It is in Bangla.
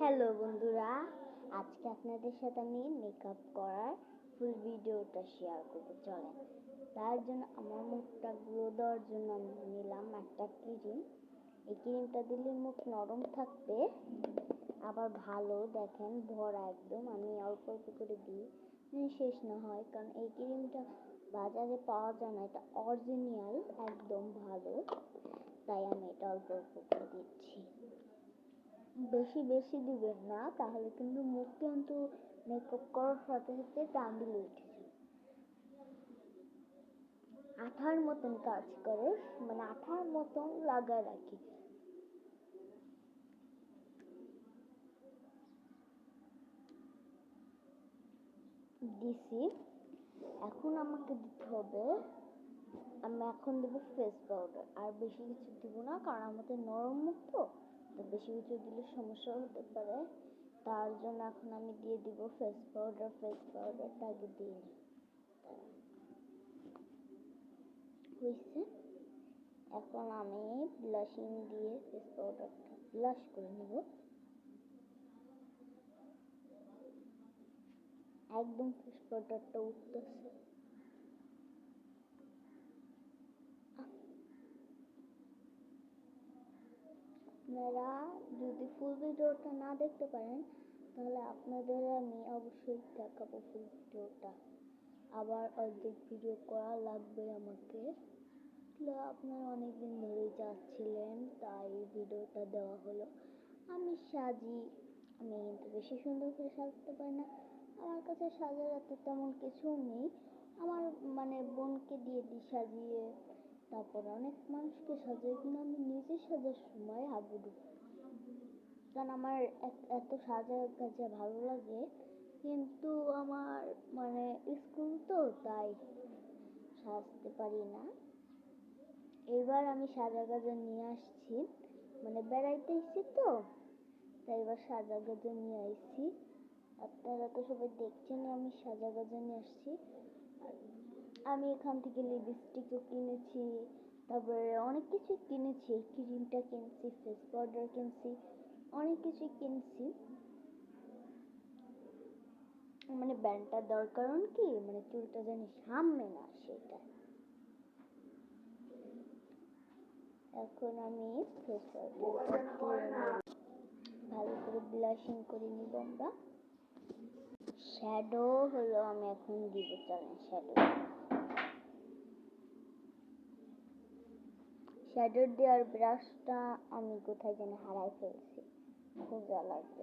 হ্যালো বন্ধুরা, আজকে আপনাদের সাথে আমি মেকআপ করার ফুল ভিডিওটা শেয়ার করব। চলেন, তার জন্য আমার মুখটা গ্লো দেওয়ার জন্য আমি নিলাম একটা ক্রিম। এই ক্রিমটা দিলে মুখ নরম থাকবে, আবার ভালো দেখেন ভরা একদম। আমি অল্প অল্প করে দিই শেষ না হয়, কারণ এই ক্রিমটা বাজারে পাওয়া যায় না, এটা অরিজিনাল একদম ভালো, তাই আমি এটা অল্প অল্প করে দিচ্ছি। বেশি বেশি দিবেন না, তাহলে কিন্তু মুখ কিন্তু মেকআপ করার সাথে সাথে টানলে উঠে যায়, আঠার মতন কাজ করে, মানে আঠার মতন লাগায় রাখি। দিছি, এখন আমাকে দিতে হবে, আমি এখন দেবো ফেস পাউডার। আর বেশি কিছু দিব না, কারণ আমাদের নরম মুখ তো বেশি কিছু দিলে সমস্যা হতে পারে। তার জন্য এখন আমি দিয়ে দিব ফেস পাউডার। ফেস পাউডারটা আগে দিই হয়েছে। এখন আমি ব্লাশিং দিয়ে ফেস পাউডারটা ব্লাশ করে নেব। একদম ফেস পাউডারটা উঠতেছে। আপনারা যদি ফুল ভিডিওটা না দেখতে পারেন, তাহলে আপনাদের আমি অবশ্যই দেখাবো ফুল ভিডিওটা। আবার অর্ধেক ভিডিও করা লাগবে আমাকে, আপনারা অনেকদিন ধরেই চাচ্ছিলেন, তাই ভিডিওটা দেওয়া হলো। আমি সাজি, আমি কিন্তু বেশি সুন্দর করে সাজতে পারি না, আমার কাছে সাজার এত তেমন কিছু নেই। আমার মানে বোনকে দিয়ে দিই সাজিয়ে, তারপর অনেক মানুষকে সাজাই, কিন্তু আমি নিজে সাজার সময় হাবুডু, কারণ আমার এত সাজা গাজা ভালো লাগে, কিন্তু আমার মানে স্কুল তো, তাই সাজতে পারি না। এবার আমি সাজা গাজা নিয়ে আসছি, মানে বেড়াইতে এসেছি তো, তাই এবার সাজা গাজা নিয়ে আসছি। আপনারা তো সবাই দেখছেন আমি সাজা গাজা নিয়ে আসছি। আমি এখান থেকে লিপস্টিকও কিনেছি, তারপরে অনেক কিছু কিনেছি, ক্রিমটা কিনছি, ফেস পাউডার কিনছি, অনেক কিছু কিনছি। মানে ব্যান্ডটা দরকার কি, মানে চুলটা জানি সামনে না, সেটা। এখন আমি ফেস পাউডার ভালো করে ব্লাশিং করে নিব আমরা। শ্যাডো হলো আমি এখন দিব, চলেন শ্যাডো দেওয়ার ব্রাশটা আমি কোথায় যেন হারাই ফেলছি, খোঁজা লাগবে।